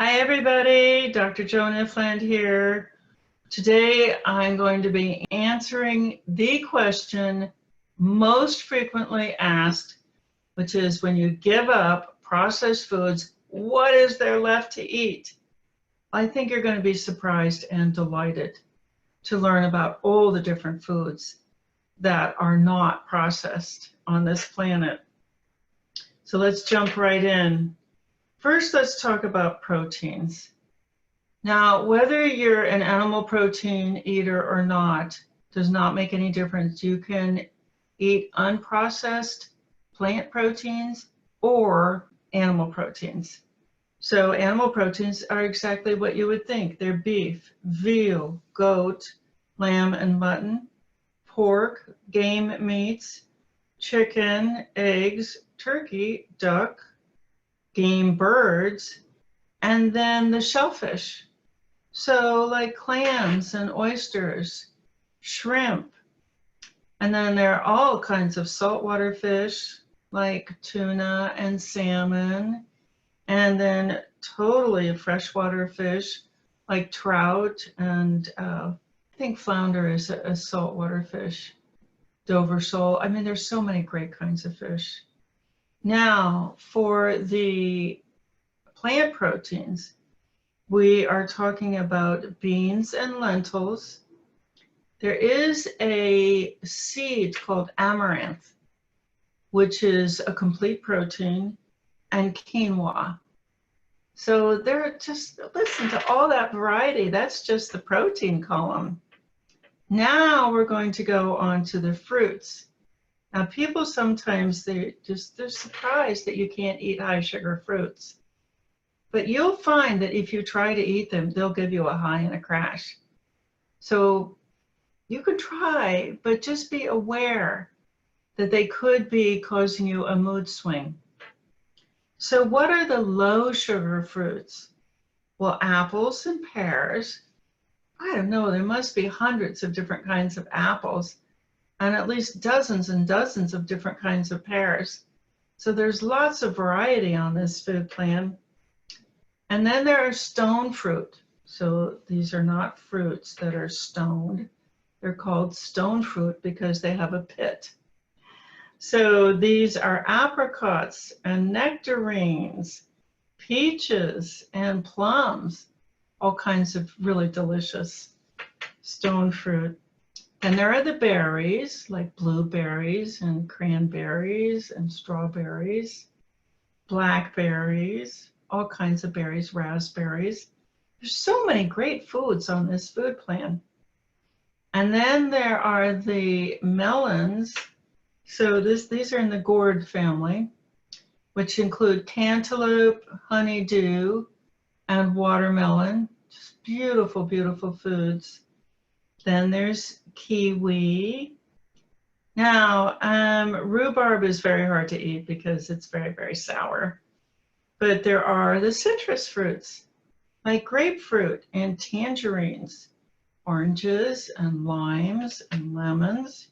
Hi everybody, Dr. Joan Ifland here. Today I'm going to be answering the question most frequently asked, which is when you give up processed foods, what is there left to eat? I think you're going to be surprised and delighted to learn about all the different foods that are not processed on this planet. So let's jump right in. First, let's talk about proteins. Now, whether you're an animal protein eater or not does not make any difference. You can eat unprocessed plant proteins or animal proteins. So animal proteins are exactly what you would think. They're beef, veal, goat, lamb and mutton, pork, game meats, chicken, eggs, turkey, duck, game birds, and then the shellfish. So like clams and oysters, shrimp, and then there are all kinds of saltwater fish like tuna and salmon, and then totally freshwater fish like trout and I think flounder is a saltwater fish, Dover sole. I mean, there's so many great kinds of fish. Now, for the plant proteins, we are talking about beans and lentils. There is a seed called amaranth, which is a complete protein, and quinoa. So they're just, listen to all that variety. That's just the protein column. Now we're going to go on to the fruits. Now people sometimes, they're surprised that you can't eat high sugar fruits. But you'll find that if you try to eat them, they'll give you a high and a crash. So you could try, but just be aware that they could be causing you a mood swing. So what are the low sugar fruits? Well, apples and pears. I don't know, there must be hundreds of different kinds of apples and at least dozens and dozens of different kinds of pears. So there's lots of variety on this food plan. And then there are stone fruit. So these are not fruits that are stoned. They're called stone fruit because they have a pit. So these are apricots and nectarines, peaches and plums, all kinds of really delicious stone fruit. And there are the berries, like blueberries and cranberries and strawberries, blackberries, all kinds of berries, raspberries. There's so many great foods on this food plan. And then there are the melons. So these are in the gourd family, which include cantaloupe, honeydew, and watermelon. Just beautiful, beautiful foods. Then there's kiwi. Now, rhubarb is very hard to eat because it's very, very sour. But there are the citrus fruits, like grapefruit and tangerines, oranges and limes and lemons.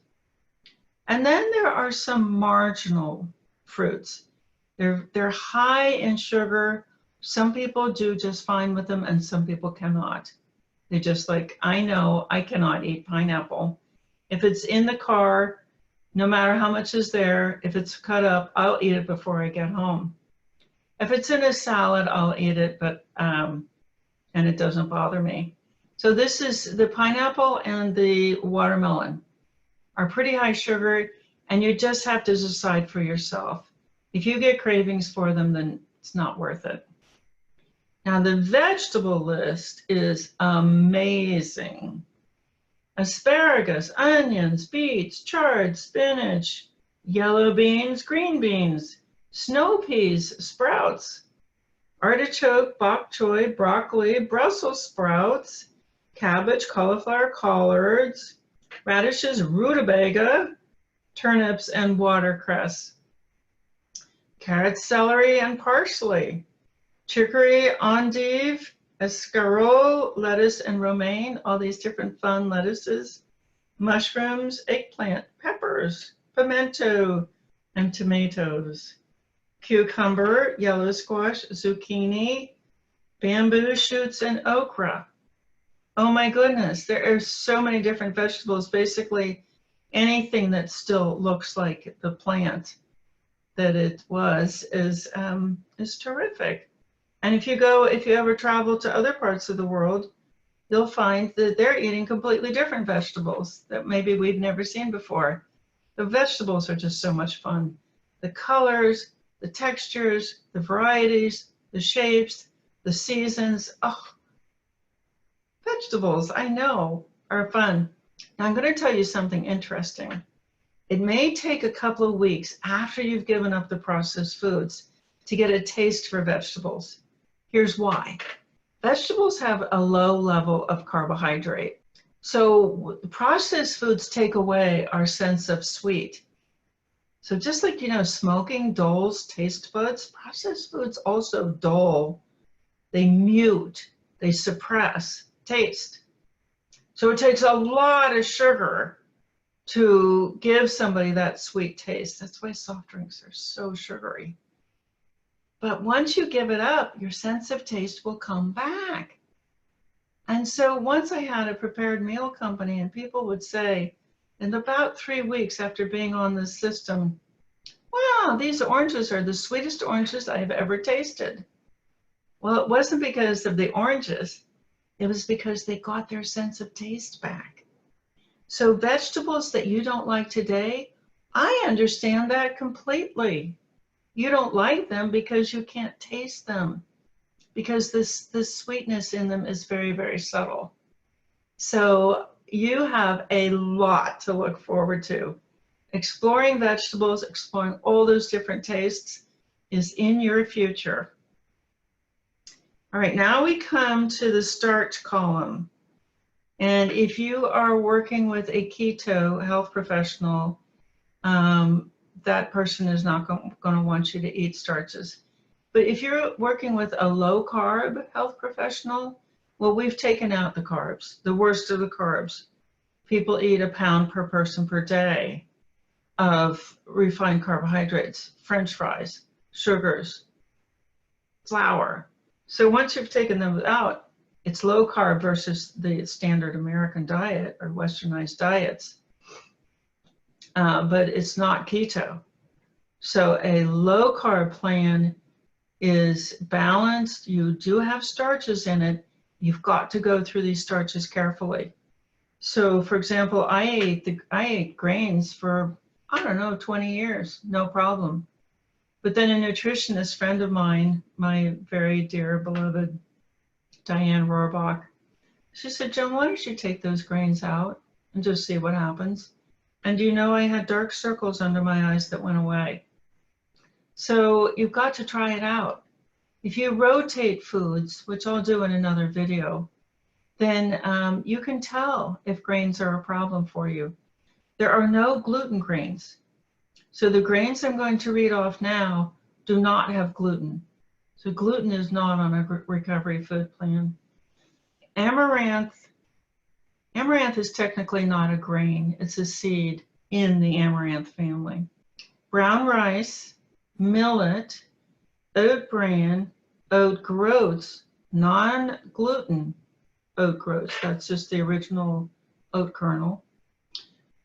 And then there are some marginal fruits. They're high in sugar. Some people do just fine with them and some people cannot. They just like, I know I cannot eat pineapple. If it's in the car, no matter how much is there, if it's cut up, I'll eat it before I get home. If it's in a salad, I'll eat it, but and it doesn't bother me. So this is the pineapple and the watermelon are pretty high sugar, and you just have to decide for yourself. If you get cravings for them, then it's not worth it. Now the vegetable list is amazing. Asparagus, onions, beets, chard, spinach, yellow beans, green beans, snow peas, sprouts, artichoke, bok choy, broccoli, Brussels sprouts, cabbage, cauliflower, collards, radishes, rutabaga, turnips, and watercress, carrots, celery, and parsley, chicory, endive, escarole, lettuce, and romaine, all these different fun lettuces, mushrooms, eggplant, peppers, pimento, and tomatoes, cucumber, yellow squash, zucchini, bamboo shoots and okra. Oh my goodness, there are so many different vegetables. Basically, anything that still looks like the plant that it was is terrific. And if you ever travel to other parts of the world, you'll find that they're eating completely different vegetables that maybe we've never seen before. The vegetables are just so much fun. The colors, the textures, the varieties, the shapes, the seasons. Oh, vegetables, I know, are fun. Now I'm going to tell you something interesting. It may take a couple of weeks after you've given up the processed foods to get a taste for vegetables. Here's why. Vegetables have a low level of carbohydrate. So processed foods take away our sense of sweet. So just like, smoking dulls taste buds, processed foods also dull. They mute, they suppress taste. So it takes a lot of sugar to give somebody that sweet taste. That's why soft drinks are so sugary. But once you give it up, your sense of taste will come back. And so once I had a prepared meal company, and people would say, in about 3 weeks after being on this system, wow, these oranges are the sweetest oranges I've ever tasted. Well, it wasn't because of the oranges. It was because they got their sense of taste back. So vegetables that you don't like today, I understand that completely. You don't like them because you can't taste them, because this sweetness in them is very, very subtle. So you have a lot to look forward to. Exploring vegetables, exploring all those different tastes is in your future. All right, now we come to the starch column. And if you are working with a keto health professional, that person is not going to want you to eat starches. But if you're working with a low carb health professional, well, we've taken out the carbs, the worst of the carbs. People eat 1 pound per person per day of refined carbohydrates, French fries, sugars, flour. So once you've taken them out, it's low carb versus the standard American diet or westernized diets. But it's not keto. So a low carb plan is balanced. You do have starches in it. You've got to go through these starches carefully. So for example, I ate grains for, 20 years, no problem. But then a nutritionist friend of mine, my very dear beloved Diane Rohrbach, she said, Joan, why don't you take those grains out and just see what happens? And I had dark circles under my eyes that went away. So you've got to try it out. If you rotate foods, which I'll do in another video, then you can tell if grains are a problem for you. There are no gluten grains. So the grains I'm going to read off now do not have gluten. So gluten is not on a recovery food plan. Amaranth is technically not a grain. It's a seed in the amaranth family. Brown rice, millet, oat bran, oat groats, non-gluten oat groats. That's just the original oat kernel.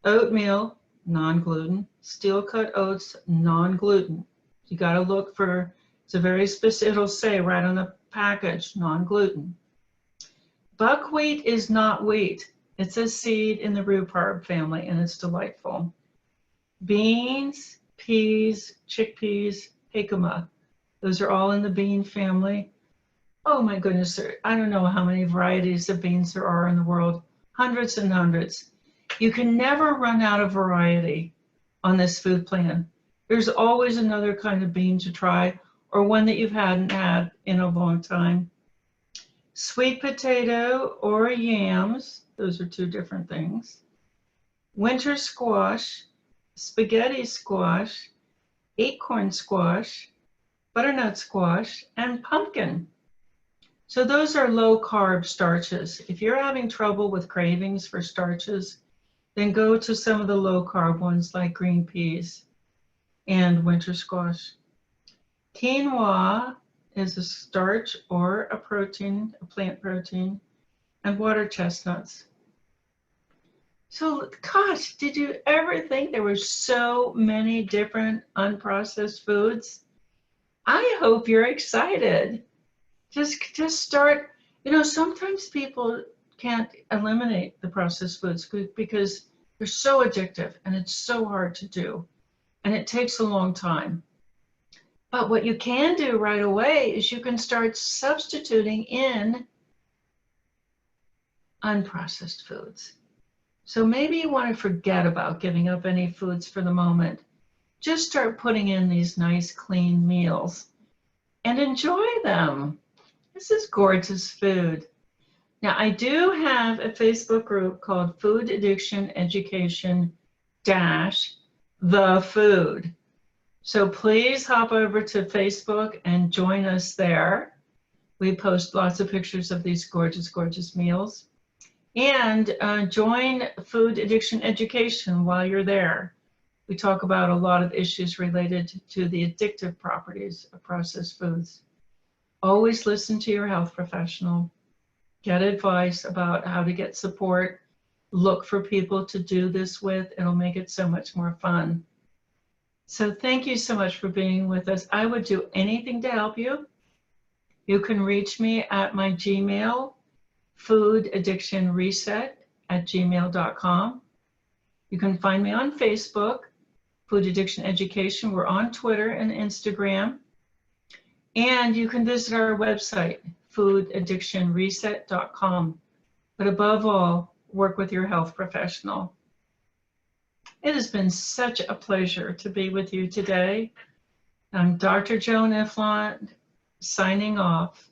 Oatmeal, non-gluten. Steel-cut oats, non-gluten. You got to look for, it's a very specific, it'll say right on the package, non-gluten. Buckwheat is not wheat. It's a seed in the rhubarb family, and it's delightful. Beans, peas, chickpeas, jicama. Those are all in the bean family. Oh my goodness, I don't know how many varieties of beans there are in the world. Hundreds and hundreds. You can never run out of variety on this food plan. There's always another kind of bean to try, or one that you hadn't had in a long time. Sweet potato or yams, those are two different things. Winter squash, spaghetti squash, acorn squash, butternut squash, and pumpkin. So those are low carb starches. If you're having trouble with cravings for starches, then go to some of the low carb ones like green peas and winter squash. Quinoa is a starch or a protein, a plant protein, and water chestnuts. So, gosh, did you ever think there were so many different unprocessed foods? I hope you're excited. Just start, sometimes people can't eliminate the processed foods because they're so addictive and it's so hard to do and it takes a long time. But what you can do right away is you can start substituting in unprocessed foods. So maybe you want to forget about giving up any foods for the moment. Just start putting in these nice clean meals and enjoy them. This is gorgeous food. Now, I do have a Facebook group called Food Addiction Education The Food. So please hop over to Facebook and join us there. We post lots of pictures of these gorgeous, gorgeous meals. And join Food Addiction Education while you're there. We talk about a lot of issues related to the addictive properties of processed foods. Always listen to your health professional. Get advice about how to get support. Look for people to do this with. It'll make it so much more fun. So thank you so much for being with us. I would do anything to help you. You can reach me at my Gmail, foodaddictionreset@gmail.com. You can find me on Facebook, Food Addiction Education. We're on Twitter and Instagram. And you can visit our website, foodaddictionreset.com. But above all, work with your health professional. It has been such a pleasure to be with you today. I'm Dr. Joan Efflandt, signing off.